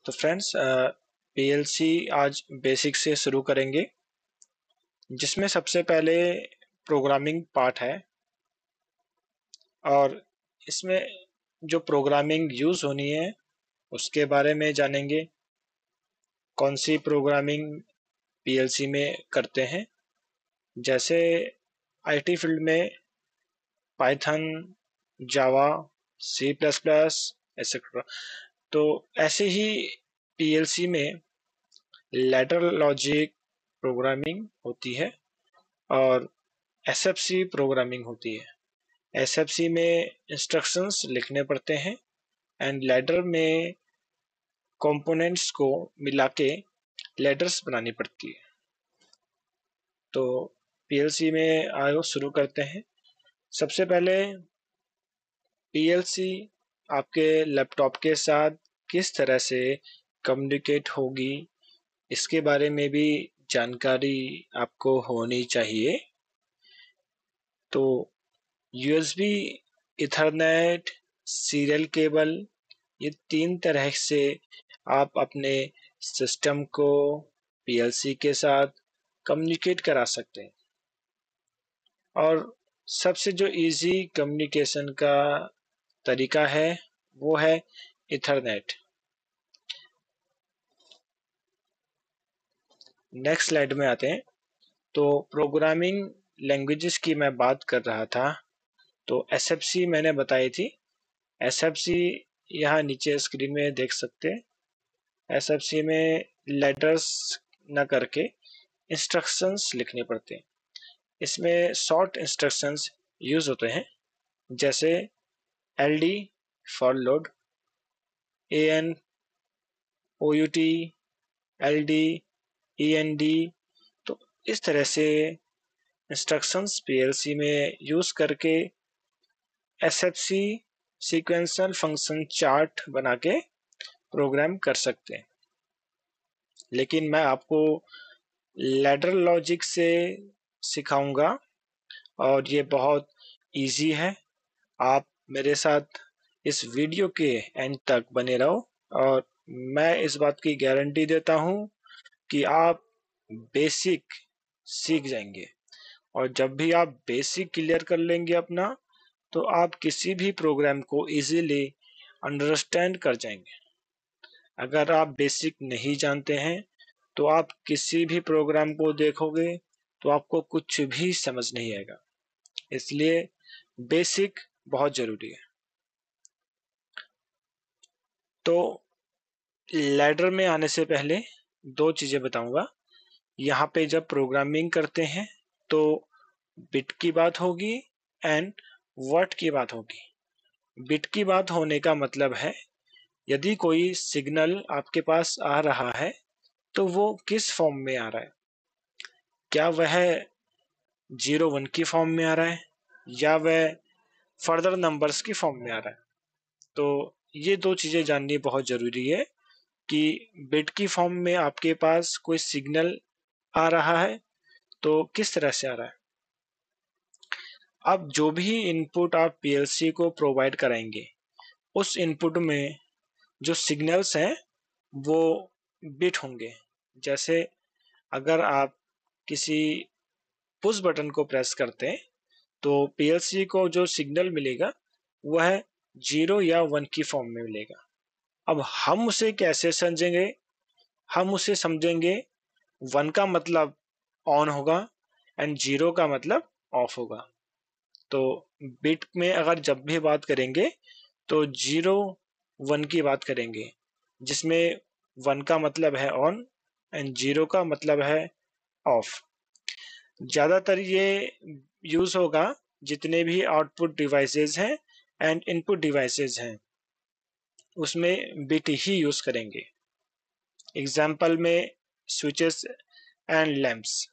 तो friends PLC आज basic से शुरू करेंगे, जिसमें सबसे पहले प्रोग्रामिंग पार्ट है। और इसमें जो प्रोग्रामिंग यूज होनी है उसके बारे में जानेंगे। कौन सी प्रोग्रामिंग पीएलसी में करते हैं, जैसे आईटी फील्ड में पाइथन, जावा, सी प्लस प्लस एक्सेट्रा। तो ऐसे ही पीएलसी में लैडर लॉजिक प्रोग्रामिंग होती है और एसएफसी प्रोग्रामिंग होती है। एसएफसी में इंस्ट्रक्शंस लिखने पड़ते हैं एंड लैडर में कंपोनेंट्स को मिला के लैडर्स बनानी पड़ती है। तो पीएलसी में आयो शुरू करते हैं। सबसे पहले पीएलसी आपके लैपटॉप के साथ किस तरह से कम्युनिकेट होगी, इसके बारे में भी जानकारी आपको होनी चाहिए। तो यूएसबी, इथरनेट, सीरियल केबल, ये 3 तरह से आप अपने सिस्टम को पीएलसी के साथ कम्युनिकेट करा सकते हैं। और सबसे जो इजी कम्युनिकेशन का तरीका है वो है इथरनेट। नेक्स्ट स्लाइड में आते हैं। तो प्रोग्रामिंग लैंग्वेजेस की मैं बात कर रहा था, तो एसएफसी मैंने बताई थी। एसएफसी यहाँ नीचे स्क्रीन में देख सकते हैं। एसएफसी में लेटर्स न करके इंस्ट्रक्शंस लिखने पड़ते हैं। इसमें शॉर्ट इंस्ट्रक्शंस यूज होते हैं, जैसे LD for load, N, OUT, LD, END. तो इस तरह से इंस्ट्रक्शंस पीएलसी में यूज करके एसएफसी सीक्वेंशियल फंक्शन चार्ट बना के प्रोग्राम कर सकते हैं। लेकिन मैं आपको लैडर लॉजिक से सिखाऊंगा और ये बहुत इजी है। आप मेरे साथ इस वीडियो के एंड तक बने रहो और मैं इस बात की गारंटी देता हूँ कि आप बेसिक सीख जाएंगे। और जब भी आप बेसिक क्लियर कर लेंगे अपना, तो आप किसी भी प्रोग्राम को इजीली अंडरस्टैंड कर जाएंगे। अगर आप बेसिक नहीं जानते हैं तो आप किसी भी प्रोग्राम को देखोगे तो आपको कुछ भी समझ नहीं आएगा। इसलिए बेसिक बहुत जरूरी है। तो लैडर में आने से पहले 2 चीजें बताऊंगा। यहाँ पे जब प्रोग्रामिंग करते हैं तो बिट की बात होगी एंड वर्ड की बात होगी। बिट की बात होने का मतलब है यदि कोई सिग्नल आपके पास आ रहा है तो वो किस फॉर्म में आ रहा है। क्या वह 0 1 की फॉर्म में आ रहा है या वह फर्दर नंबर्स की फॉर्म में आ रहा है। तो ये 2 चीजें जाननी बहुत जरूरी है कि बिट की फॉर्म में आपके पास कोई सिग्नल आ रहा है तो किस तरह से आ रहा है। अब जो भी इनपुट आप पीएलसी को प्रोवाइड कराएंगे, उस इनपुट में जो सिग्नल्स हैं वो बिट होंगे। जैसे अगर आप किसी पुश बटन को प्रेस करते हैं तो पीएलसी को जो सिग्नल मिलेगा वह 0 या 1 की फॉर्म में मिलेगा। अब हम उसे कैसे समझेंगे? हम उसे समझेंगे 1 का मतलब ऑन होगा एंड 0 का मतलब ऑफ होगा। तो बिट में अगर जब भी बात करेंगे तो 0 1 की बात करेंगे, जिसमें 1 का मतलब है ऑन एंड 0 का मतलब है ऑफ। ज्यादातर ये यूज होगा जितने भी आउटपुट डिवाइसेस हैं एंड इनपुट डिवाइसेस हैं, उसमें बिट ही यूज करेंगे। एग्जाम्पल में स्विचेस एंड लैंप्स।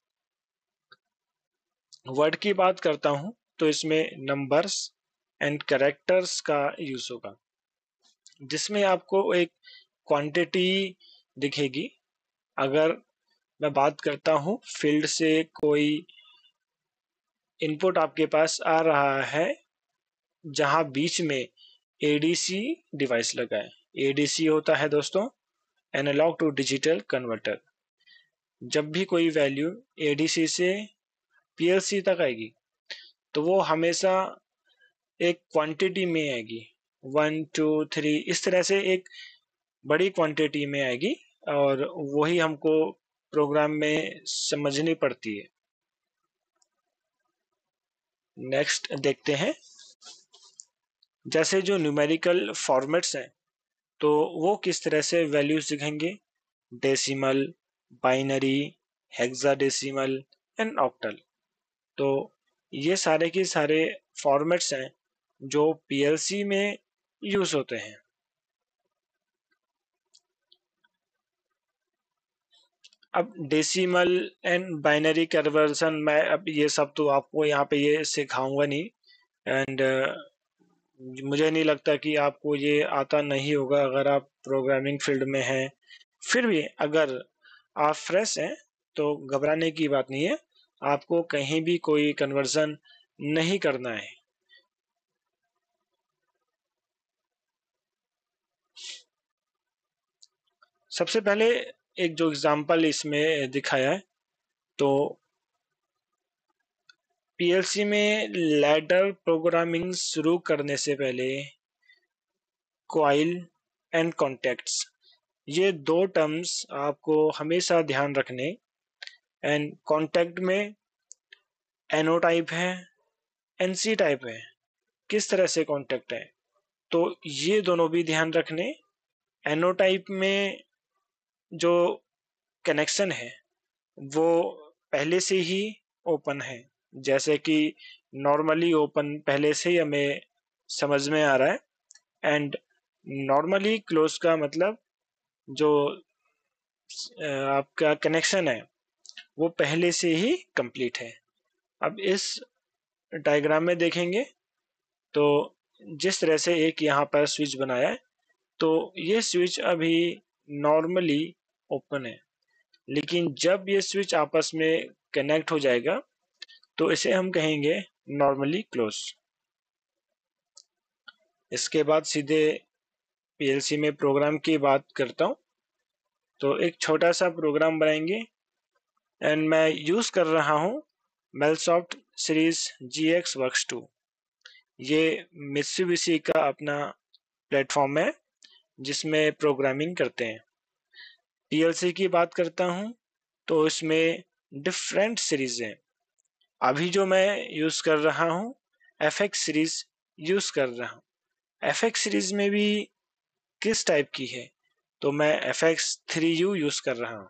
वर्ड की बात करता हूं तो इसमें नंबर्स एंड कैरेक्टर्स का यूज होगा, जिसमें आपको एक क्वांटिटी दिखेगी। अगर मैं बात करता हूं फील्ड से कोई इनपुट आपके पास आ रहा है जहां बीच में एडीसी डिवाइस लगा है। एडीसी होता है दोस्तों एनालॉग टू डिजिटल कन्वर्टर। जब भी कोई वैल्यू एडीसी से पीएलसी तक आएगी तो वो हमेशा एक क्वांटिटी में आएगी, 1 2 3 इस तरह से एक बड़ी क्वांटिटी में आएगी, और वही हमको प्रोग्राम में समझनी पड़ती है। नेक्स्ट देखते हैं, जैसे जो न्यूमेरिकल फॉर्मेट्स हैं तो वो किस तरह से वैल्यूज दिखेंगे, decimal, binary, hexadecimal and octal. तो ये सारे के सारे फॉर्मेट्स हैं जो पीएलसी में यूज होते हैं। अब डेसिमल एंड बाइनरी कन्वर्सन मैं अब ये सब तो आपको यहाँ पे ये सिखाऊंगा नहीं, एंड मुझे नहीं लगता कि आपको ये आता नहीं होगा अगर आप प्रोग्रामिंग फील्ड में हैं। फिर भी अगर आप फ्रेश हैं तो घबराने की बात नहीं है, आपको कहीं भी कोई कन्वर्जन नहीं करना है। सबसे पहले एक जो एग्जांपल इसमें दिखाया है, तो पीएलसी में लैडर प्रोग्रामिंग शुरू करने से पहले कॉइल एंड कॉन्टेक्ट्स, ये दो टर्म्स आपको हमेशा ध्यान रखने। एंड कॉन्टेक्ट में एनो टाइप है, एनसी टाइप है, किस तरह से कॉन्टेक्ट है तो ये दोनों भी ध्यान रखने। एनो टाइप में जो कनेक्शन है वो पहले से ही ओपन है, जैसे कि नॉर्मली ओपन पहले से ही हमें समझ में आ रहा है। एंड नॉर्मली क्लोज का मतलब जो आपका कनेक्शन है वो पहले से ही कंप्लीट है। अब इस डायग्राम में देखेंगे तो जिस तरह से एक यहाँ पर स्विच बनाया है तो ये स्विच अभी नॉर्मली ओपन है, लेकिन जब ये स्विच आपस में कनेक्ट हो जाएगा तो इसे हम कहेंगे नॉर्मली क्लोज। इसके बाद सीधे पीएलसी में प्रोग्राम की बात करता हूँ। तो एक छोटा सा प्रोग्राम बनाएंगे, एंड मैं यूज कर रहा हूँ मेलसॉफ्ट सीरीज GX वर्क्स 2। ये मित्सुबिशी का अपना प्लेटफॉर्म है जिसमें प्रोग्रामिंग करते हैं। पीएलसी की बात करता हूँ तो इसमें डिफरेंट सीरीज हैं। अभी जो मैं यूज कर रहा हूँ FX सीरीज यूज कर रहा हूँ। FX सीरीज में भी किस टाइप की है तो मैं FX3U यूज कर रहा हूँ,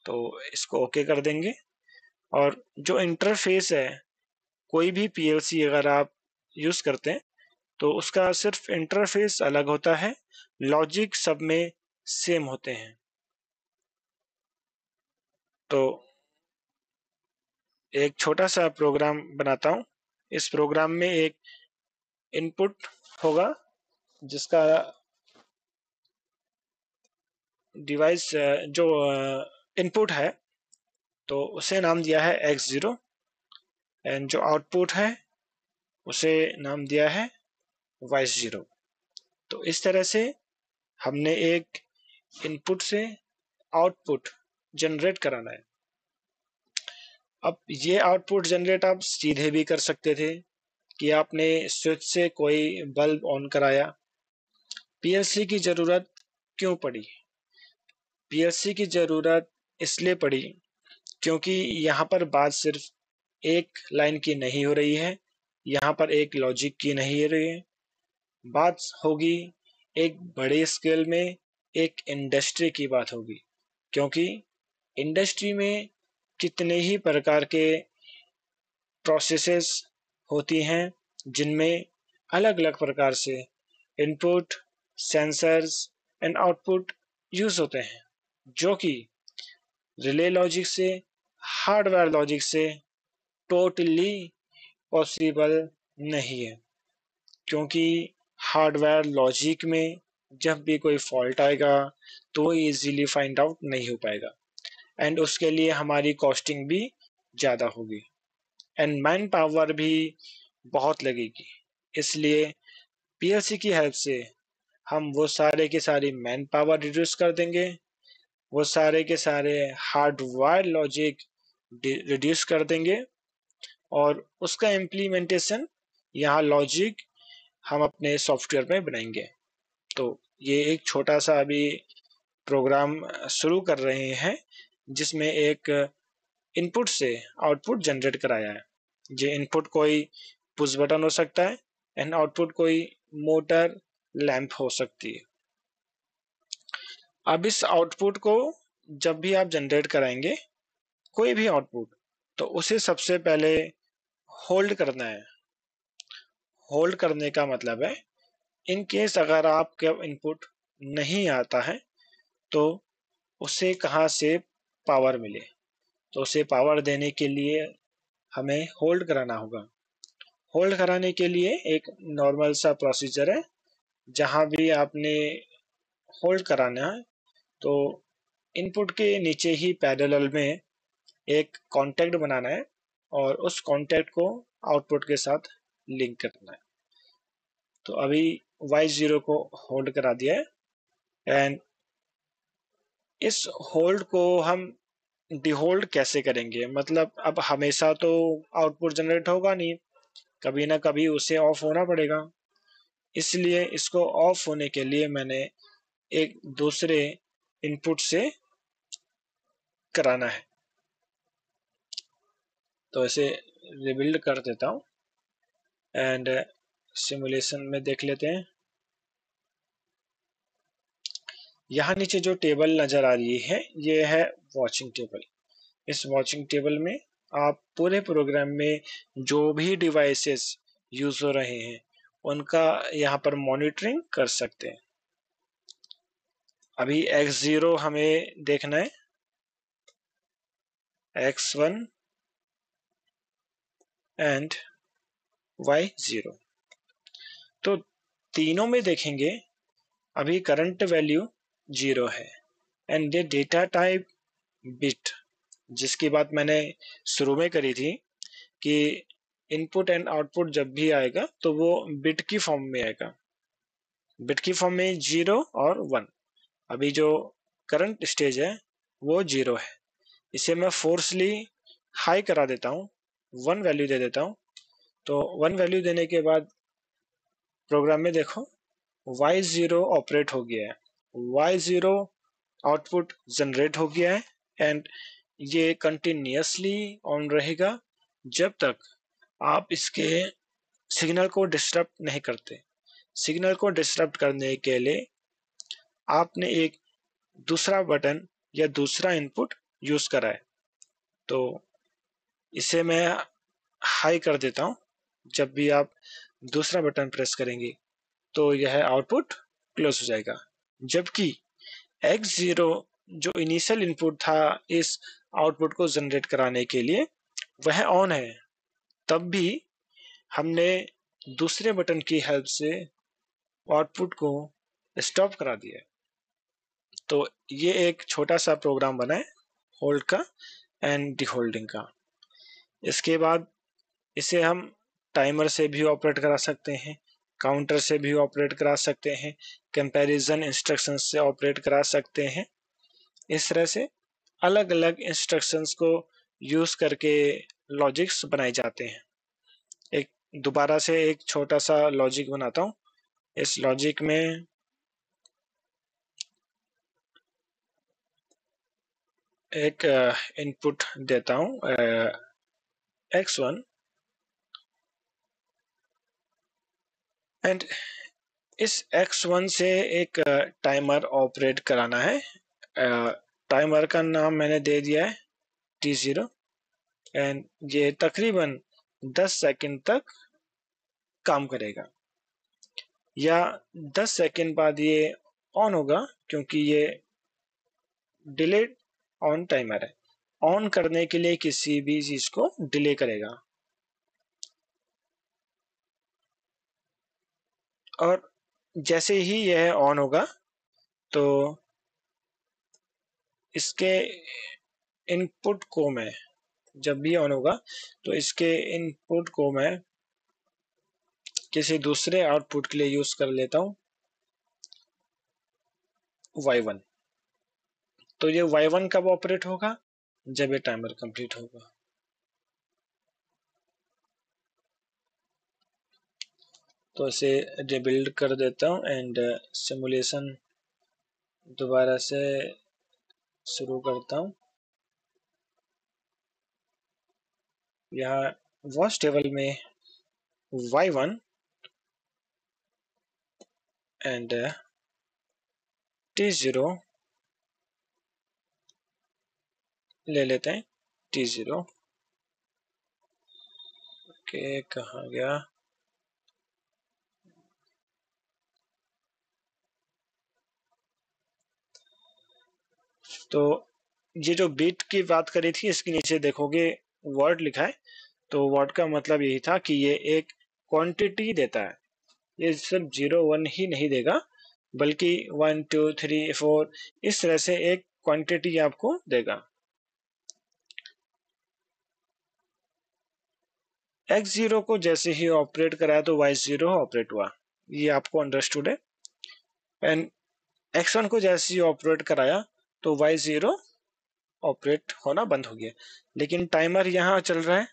तो इसको ओके कर देंगे। और जो इंटरफेस है, कोई भी पीएलसी अगर आप यूज करते हैं तो उसका सिर्फ इंटरफेस अलग होता है, लॉजिक सब में सेम होते हैं। तो एक छोटा सा प्रोग्राम बनाता हूँ। इस प्रोग्राम में एक इनपुट होगा जिसका डिवाइस जो इनपुट है तो उसे नाम दिया है X0, एंड जो आउटपुट है उसे नाम दिया है Y0। तो इस तरह से हमने एक इनपुट से आउटपुट जनरेट कराना है। अब ये आउटपुट जनरेट आप सीधे भी कर सकते थे कि आपने स्विच से कोई बल्ब ऑन कराया। पीएलसी की जरूरत क्यों पड़ी? पीएलसी की जरूरत इसलिए पड़ी क्योंकि यहाँ पर बात सिर्फ एक लाइन की नहीं हो रही है, यहाँ पर एक लॉजिक की नहीं हो रही है, बात होगी एक बड़े स्केल में एक इंडस्ट्री की बात होगी। क्योंकि इंडस्ट्री में कितने ही प्रकार के प्रोसेसेस होती हैं जिनमें अलग अलग प्रकार से input, sensors and output use होते हैं, जो कि रिले लॉजिक से, हार्डवेयर लॉजिक से टोटली पॉसिबल नहीं है। क्योंकि हार्डवेयर लॉजिक में जब भी कोई फॉल्ट आएगा तो इजीली फाइंड आउट नहीं हो पाएगा, एंड उसके लिए हमारी कॉस्टिंग भी ज़्यादा होगी, एंड मैन पावर भी बहुत लगेगी। इसलिए पीएलसी की हेल्प से हम वो सारे के सारी मैन पावर रिड्यूस कर देंगे, वो सारे के सारे हार्डवायर लॉजिक रिड्यूस कर देंगे, और उसका इम्प्लीमेंटेशन यहाँ लॉजिक हम अपने सॉफ्टवेयर में बनाएंगे। तो ये एक छोटा सा अभी प्रोग्राम शुरू कर रहे हैं, जिसमें एक इनपुट से आउटपुट जनरेट कराया है। ये इनपुट कोई पुश बटन हो सकता है एंड आउटपुट कोई मोटर लैंप हो सकती है। अब इस आउटपुट को जब भी आप जनरेट कराएंगे कोई भी आउटपुट, तो उसे सबसे पहले होल्ड करना है। होल्ड करने का मतलब है, इन केस अगर आपका इनपुट नहीं आता है तो उसे कहाँ से पावर मिले, तो उसे पावर देने के लिए हमें होल्ड कराना होगा। होल्ड कराने के लिए एक नॉर्मल सा प्रोसीजर है। जहां भी आपने होल्ड कराना है तो इनपुट के नीचे ही पैरेलल में एक कांटेक्ट बनाना है और उस कांटेक्ट को आउटपुट के साथ लिंक करना है। तो अभी y0 को होल्ड करा दिया है, एंड इस होल्ड को हम डिहोल्ड कैसे करेंगे, मतलब अब हमेशा तो आउटपुट जनरेट होगा नहीं, कभी ना कभी उसे ऑफ होना पड़ेगा। इसलिए इसको ऑफ होने के लिए मैंने एक दूसरे इनपुट से कराना है। तो इसे रिबिल्ड कर देता हूँ एंड सिमुलेशन में देख लेते हैं। यहाँ नीचे जो टेबल नजर आ रही है ये है वॉचिंग टेबल। इस वॉचिंग टेबल में आप पूरे प्रोग्राम में जो भी डिवाइसेस यूज हो रहे हैं उनका यहाँ पर मॉनिटरिंग कर सकते हैं। अभी x0 हमें देखना है, x1 एंड y0। तो तीनों में देखेंगे अभी करंट वैल्यू 0 है एंड ये डेटा टाइप बिट, जिसकी बात मैंने शुरू में करी थी कि इनपुट एंड आउटपुट जब भी आएगा तो वो बिट की फॉर्म में आएगा। बिट की फॉर्म में 0 और 1। अभी जो करंट स्टेज है वो 0 है। इसे मैं फोर्सली हाई करा देता हूँ, 1 वैल्यू दे देता हूँ। तो 1 वैल्यू देने के बाद प्रोग्राम में देखो y0 ऑपरेट हो गया है, y0 आउटपुट जनरेट हो गया है एंड ये कंटिन्यूअसली ऑन रहेगा जब तक आप इसके सिग्नल को डिस्टर्ब नहीं करते। सिग्नल को डिस्टर्ब करने के लिए आपने एक दूसरा बटन या दूसरा इनपुट यूज करा है। तो इसे मैं हाई कर देता हूँ। जब भी आप दूसरा बटन प्रेस करेंगे तो यह आउटपुट क्लोज हो जाएगा, जबकि x0 जो इनिशियल इनपुट था इस आउटपुट को जनरेट कराने के लिए वह ऑन है। तब भी हमने दूसरे बटन की हेल्प से आउटपुट को स्टॉप करा दिया। तो ये एक छोटा सा प्रोग्राम बना है होल्ड का एंड डिहोल्डिंग का। इसके बाद इसे हम टाइमर से भी ऑपरेट करा सकते हैं, काउंटर से भी ऑपरेट करा सकते हैं, कंपैरिजन इंस्ट्रक्शन से ऑपरेट करा सकते हैं। इस तरह से अलग अलग इंस्ट्रक्शंस को यूज करके लॉजिक्स बनाए जाते हैं। एक दोबारा से एक छोटा सा लॉजिक बनाता हूँ। इस लॉजिक में एक इनपुट देता हूँ x1 एंड इस x1 से एक टाइमर ऑपरेट कराना है। टाइमर का नाम मैंने दे दिया है t0 एंड ये तकरीबन 10 सेकंड तक काम करेगा, या 10 सेकंड बाद ये ऑन होगा क्योंकि ये डिले ऑन टाइमर है। ऑन करने के लिए किसी भी चीज को डिले करेगा, और जैसे ही यह ऑन होगा तो इसके इनपुट को मैं, जब भी ऑन होगा तो इसके इनपुट को मैं किसी दूसरे आउटपुट के लिए यूज कर लेता हूँ। y1। तो ये y1 कब ऑपरेट होगा? जब ये टाइमर कंप्लीट होगा। तो इसे रिबिल्ड कर देता हूँ एंड सिमुलेशन दोबारा से शुरू करता हूँ। यहाँ वॉच टेबल में y1 एंड t0 ले लेते हैं। t0 के कहाँ गया? तो ये जो बीट की बात करी थी, इसके नीचे देखोगे वर्ड लिखा है। तो वर्ड का मतलब यही था कि ये एक क्वांटिटी देता है। ये सिर्फ 0 1 ही नहीं देगा, बल्कि 1 2 3 4 इस तरह से एक क्वांटिटी आपको देगा। x0 को जैसे ही ऑपरेट कराया तो y0 ऑपरेट हुआ, ये आपको अंडरस्टूड है। एंड x1 को जैसे ही ऑपरेट कराया तो y0 ऑपरेट होना बंद हो गया। लेकिन टाइमर यहाँ चल रहा है,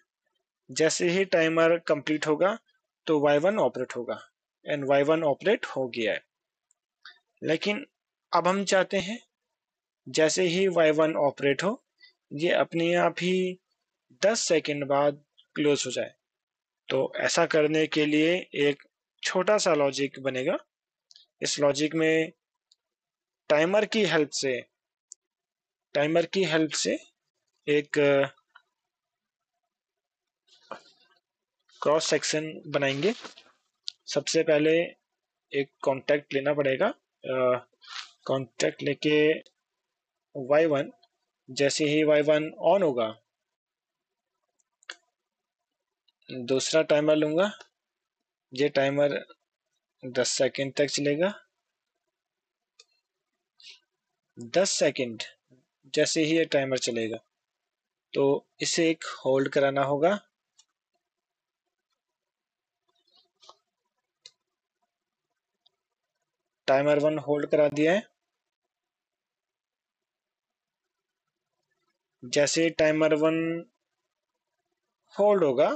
जैसे ही टाइमर कंप्लीट होगा तो y1 ऑपरेट होगा एंड y1 ऑपरेट हो गया है। लेकिन अब हम चाहते हैं जैसे ही y1 ऑपरेट हो, ये अपने आप ही 10 सेकंड बाद क्लोज हो जाए। तो ऐसा करने के लिए एक छोटा सा लॉजिक बनेगा। इस लॉजिक में टाइमर की हेल्प से एक क्रॉस सेक्शन बनाएंगे। सबसे पहले एक कांटेक्ट लेना पड़ेगा। कांटेक्ट लेके y1, जैसे ही y1 ऑन होगा, दूसरा टाइमर लूंगा। ये टाइमर 10 सेकंड तक चलेगा। 10 सेकंड जैसे ही ये टाइमर चलेगा तो इसे एक होल्ड कराना होगा। टाइमर 1 होल्ड करा दिया है। जैसे टाइमर 1 होल्ड होगा,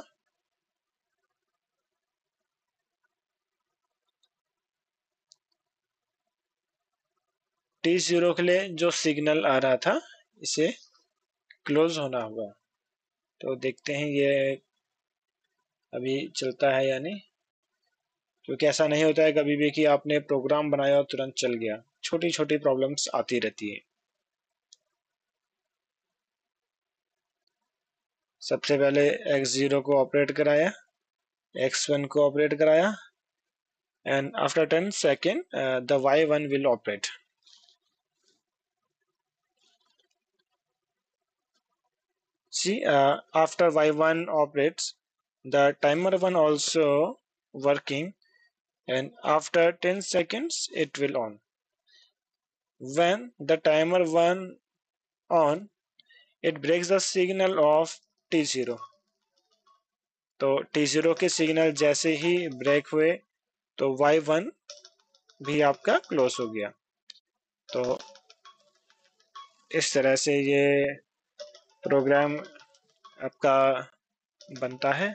t0 के लिए जो सिग्नल आ रहा था इसे क्लोज होना होगा। तो देखते हैं ये अभी चलता है या नहीं, क्योंकि ऐसा नहीं होता है कभी भी कि आपने प्रोग्राम बनाया और तुरंत चल गया। छोटी छोटी प्रॉब्लम्स आती रहती है। सबसे पहले x0 को ऑपरेट कराया, x1 को ऑपरेट कराया, and after 10 second the y1 will operate. See, after y1 operates, the timer 1 also working, and after 10 seconds it will on. When the timer 1 on, it breaks the signal of t0। तो t0 के signal जैसे ही break हुए तो y1 भी आपका close हो गया। तो इस तरह से ये प्रोग्राम आपका बनता है।